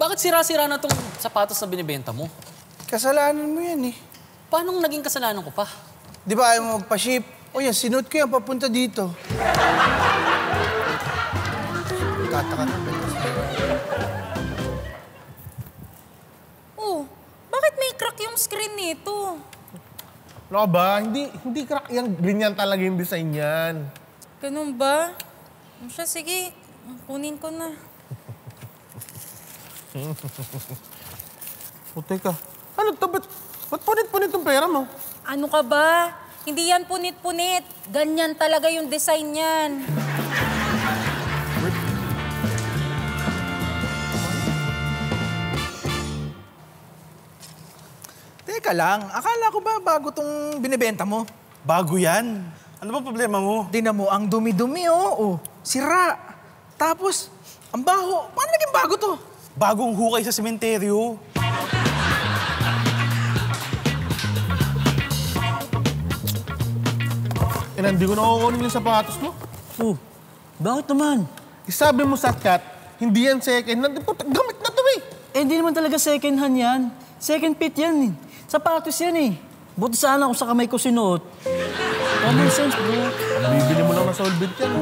Bakit sira-sira na tong sapatos na binibenta mo? Kasalanan mo yan eh. Paano naging kasalanan ko pa? Di ba ayaw mo magpa-ship? O yan, sinuot ko yan papunta dito. Tataka na. Oh, bakit may crack yung screen nito? Ano ba? Hindi crack yan. Ganyan talaga yung design yan. Ganun ba? Siya, sige. Kunin ko na. O, teka. Ano to? Ba't punit-punit yung pera mo? Ano ka ba? Hindi yan punit-punit. Ganyan talaga yung design yan. Teka lang, akala ko ba bago tong binibenta mo? Bago yan. Ano ba problema mo? Tingnan mo, ang dumi-dumi oh. Sira. Tapos, ang baho. Paano naging bago to? Bagong hukay sa sementeryo. Hindi ko nakukunin yung sapatos mo. Oh, bakit naman? Sabi mo sa cat, hindi yan second hand. Gamit na to eh. Hindi naman talaga second hand yan. Second fit yan eh. Sapatos yan eh. Buti sana kung sa kamay ko sinuot. Common sense, bro. Bibili mo lang na solvent yan.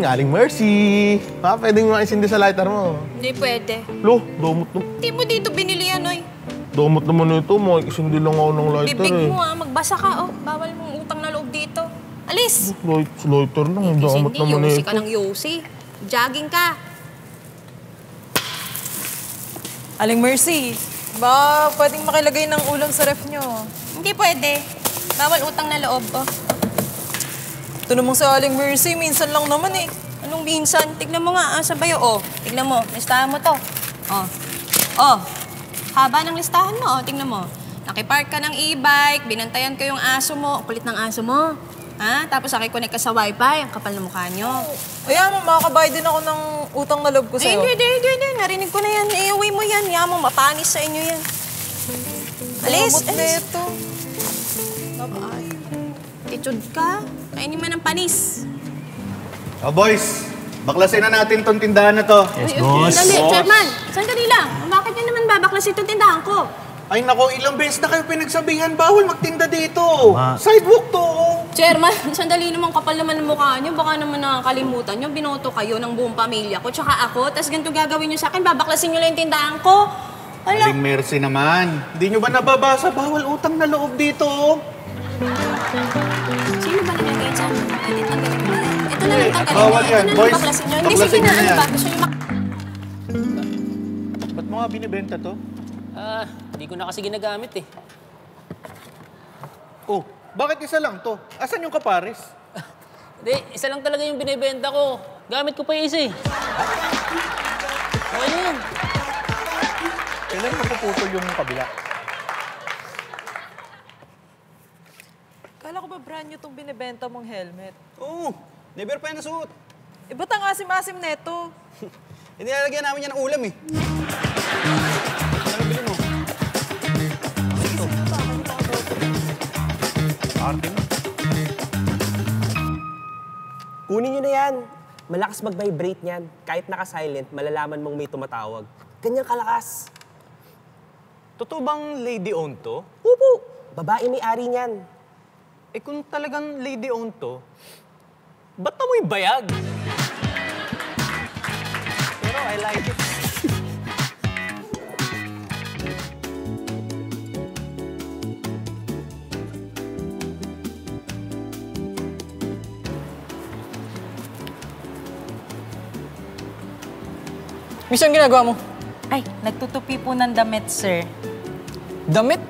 Aling Mercy. Pwedeng makisindi sa lighter mo. Hindi pwede. Lo, domot mo. Hindi mo dito binili yan, oy. Domot naman ito. Makikisindi lang ako ng lighter Bibig mo magbasa ka, oh. Bawal mong utang na loob dito. Alis! Lighter lang. Domot naman ito. Yosi ka ng yosi. Jogging ka. Aling Mercy, ba pwedeng makilagay ng ulam sa ref nyo? Hindi pwede. Bawal utang na loob, oh. Ito namang sa Aling Mercy, minsan lang naman eh. Anong minsan? Tignan mo nga, sabayo, oh. Tignan mo, listahan mo to. Oh. Oh. Haba ng listahan mo, oh. Tignan mo. Nakipark ka ng e-bike, binantayan ko yung aso mo. Kulit ng aso mo. Ha? Tapos nakikonnect ka sa wifi, ang kapal na mukha nyo. Kaya mo, makakabayad din ako ng utang na loob ko sa'yo. Hindi. Narinig ko na yan. Iuwi mo yan. Kaya mo, mapanis sa inyo yan. Alis, Damot na ito. Titsud ka. Kainin mo ng panis. Oh, boys. Baklasin na natin tong tindahan na to. Yes, boss. Dali, Chairman. Sandali lang. Bakit nyo naman babaklasin itong tindahan ko? Ay nako, ilang beses na kayo pinagsabihan, bawal magtinda dito. Sidewalk to. Chairman, sandali naman kapal naman ng mukha nyo. Baka naman nakakalimutan nyo. Binoto kayo ng buong pamilya ko, tsaka ako. Tapos ganito gagawin nyo sa akin. Babaklasin nyo lang yung tindahan ko. Aling Mercy naman. Hindi nyo ba nababasa? Bawal utang na loob dito. Sino ba nagagay dyan? Edit na gawin mo yan. Ito na lang tanggalin bawal nyo. yan, Ito na boys. lang baklasin nyo. Hindi, sige Baklasin na. nyo Ano yan. ba? Gusto nyo Ba't mo nga binibenta to? Hindi ko na kasi ginagamit eh. Oh, bakit isa lang to? Asan yung kapares? Hindi, isa lang talaga yung binibenta ko. Gamit ko pa yung isa eh. Okay na yan. Kailan mapuputol yung kabila? Kala ko ba brand new tong binibenta mong helmet? Oo, never pa yan nasuot. Eh, ba't ang asim-asim neto? Hindi nalagyan namin yan ng ulam eh. Ano bilhin mo? Ito. Arte mo. Kunin nyo na yan. Malakas mag-vibrate niyan. Kahit naka-silent, malalaman mong may tumatawag. Ganyan kalakas. Totoo bang lady-owned to? Opo, babae may-ari niyan. Eh kung talagang lady-owned to, ba't amoy bayag? Pero I like it. Miss, ang ginagawa mo? Ay, nagtutupi po ng damit, sir. Damit?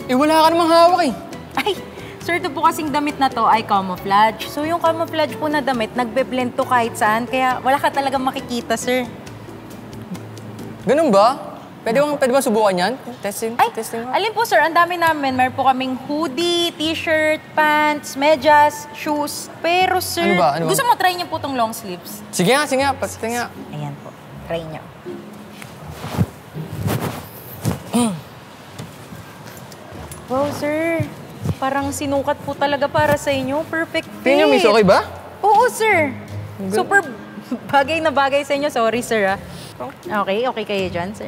Eh, wala ka namang hawak eh. Ay, Sir, ito po kasing damit na to ay camouflage. So yung camouflage po na damit, nagbe-blend to kahit saan, kaya wala ka talagang makikita, sir. Ganun ba? Pwede ba subukan yan? Testing mo. Alin po, sir, ang dami namin. Meron po kaming hoodie, t-shirt, pants, medyas, shoes. Pero, sir, Ano ba? gusto mo try niyo po tong long sleeves? Sige nga. Pati nga. Ayan po. Try niyo. Wow, sir. Parang sinukat po talaga para sa inyo. Perfect fit. Tingnan niyo, miss, okay ba? Oo, sir. Super bagay na bagay sa inyo. Sorry, sir, ah. Okay kayo dyan, sir?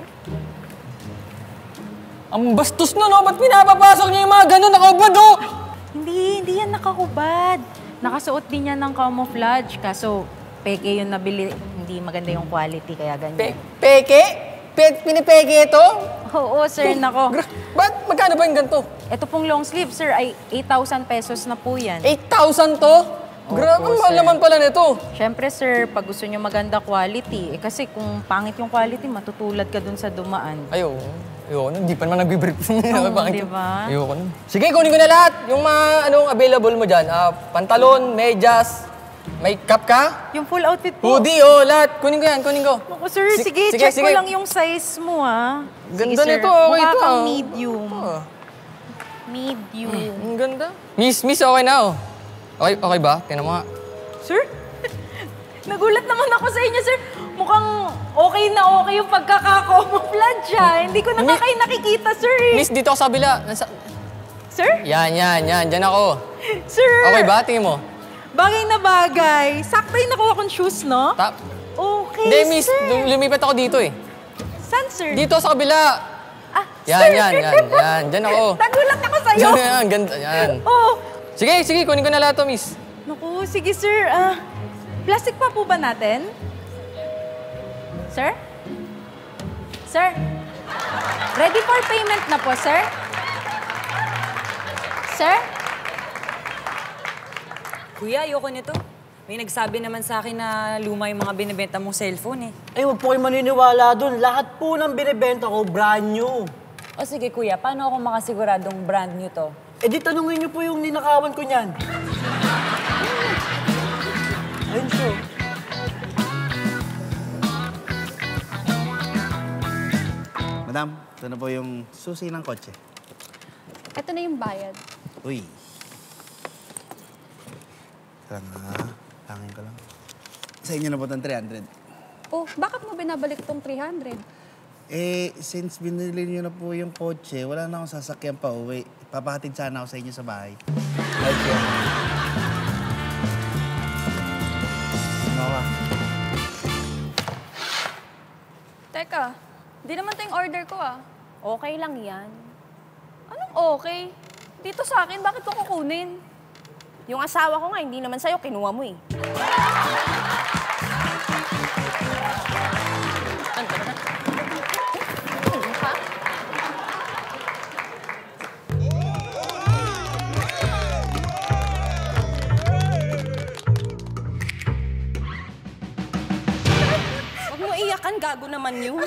Ang bastos na, no? Ba't pinapapasok niya yung mga ganun? Nakahubad, oh! Hindi yan nakahubad. Nakasuot din yan ng camouflage. Kaso, peke yung nabili. Hindi maganda yung quality, kaya ganyan. Peke? Pinipeke ito? Oo, sir, nako. Ba't magkano ba yung ganito? Ito pong long sleeve, sir, ay 8,000 pesos na po yan. 8,000 to? Grabe, ang mahal naman pala nito. Siyempre, sir, pag gusto nyo maganda quality, kasi kung pangit yung quality, matutulad ka dun sa dumaan. Ayoko, hindi pa naman nagbibrief. Diba? Ayoko nun. Sige, kunin ko na lahat. Yung mga available mo dyan. Pantalon, medyas, may cap ka? Yung full outfit po. Hoodie, lahat. Kunin ko yan, kunin ko. Naku, sir, sige, check ko lang yung size mo, ha. Ganda nito, okay mukha ito. kang medium. Medium. Ang ganda. Miss, okay na, oh. Okay ba? Tingnan mo nga. Sir? Nagulat naman ako sa inyo, sir. Mukhang okay yung pagkaka-camouflage, ha. Hindi ko na kayo nakikita, sir, eh. Miss, dito ako sa kabila. Sir? Yan. Diyan ako. Sir! Okay ba? Tingin mo. Bagay na bagay. Sakto yung nakuha kong shoes, no? Okay, Hindi, miss. sir. Lumipat ako dito, eh. Saan, sir? Dito sa kabila. Sir! Yan. Diyan ako. Nagulat ako sa'yo. Yan, ganda. Yan. Oh. Sige, kunin ko na lahat to, miss. Naku, sige, sir. Plastic pa po ba natin? Sir? Sir? Ready for payment na po, sir? Sir? Kuya, ayoko nito. May nagsabi naman sa akin na luma yung mga binibenta mong cellphone, eh. Ay, huwag po kayo maniniwala dun. Lahat po ng binibenta ko, brand new. O sige, kuya, paano ako makasiguradong brand new to? Eh di tanungin niyo po yung ninakawan ko niyan. Ayun siya. Madam, ito na po yung susi ng kotse. Ito na yung bayad. Uy. Tangin ko lang. Sa inyo na po itong 300. Oh, bakit mo binabalik tong 300? Since binili niyo na po yung kotse, wala na akong sasakyan pa uwi. Papahatid sana ako sa inyo sa bahay. Right here. Teka, di naman ito yung order ko, ah. Okay lang yan. Anong okay? Dito sa akin, bakit ko kukunin? Yung asawa ko nga, hindi naman sa'yo, kinuha mo eh. Huwag mo iyakan, gago naman yun.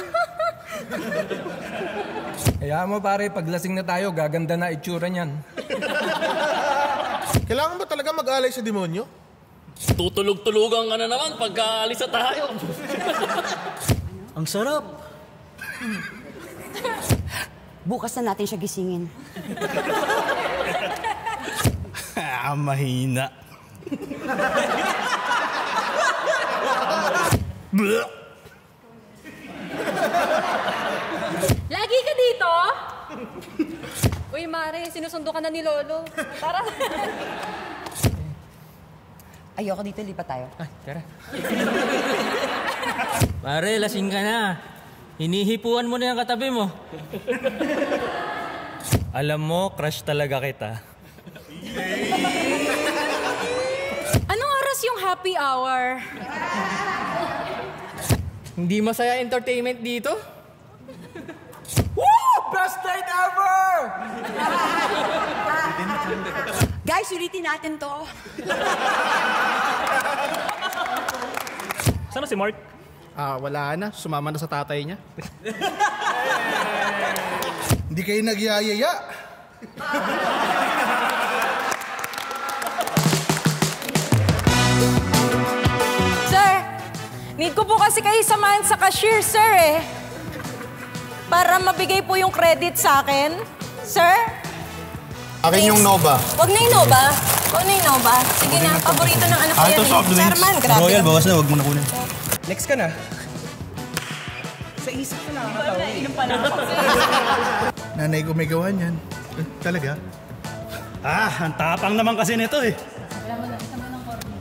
Hayaan mo pare, paglasing na tayo, gaganda na itsura niyan. Kailangan ba talaga mag-alay sa demonyo? Tutulog-tulugan ka na naman pagka-alis na tayo. Ang sarap. Bukas na natin siya gisingin. Mahina. Lagi ka dito? Uy, Mare, sinusundo ka na ni Lolo. Tara. Ayoko dito, lipat tayo. Tara. Pare, lasing ka na. Hinihipuan mo na yung katabi mo. Alam mo, crush talaga kita. Anong oras yung happy hour? Hindi masaya entertainment dito? Woo! Best night ever! Guys, ulitin natin to. Sana si Mark? Wala na. Sumama na sa tatay niya. Hindi kayo nagyayaya. Sir, need ko po kasi kayo samahan sa cashier, sir eh. Para mabigay po yung credit sa akin. Sir? Akin yung Nova. Huwag na yung Nova. Huwag na yung Nova. Sige na, paborito ng anak ko yan. Sherman, grabe. Royal, bawas na. Huwag mo na kunin. Next ka na. Sa isip ko nakakatawa eh. Nanay ko may gawa niyan. Talaga? Ang tapang naman kasi nito eh. Wala mo na, isa mo ng corny.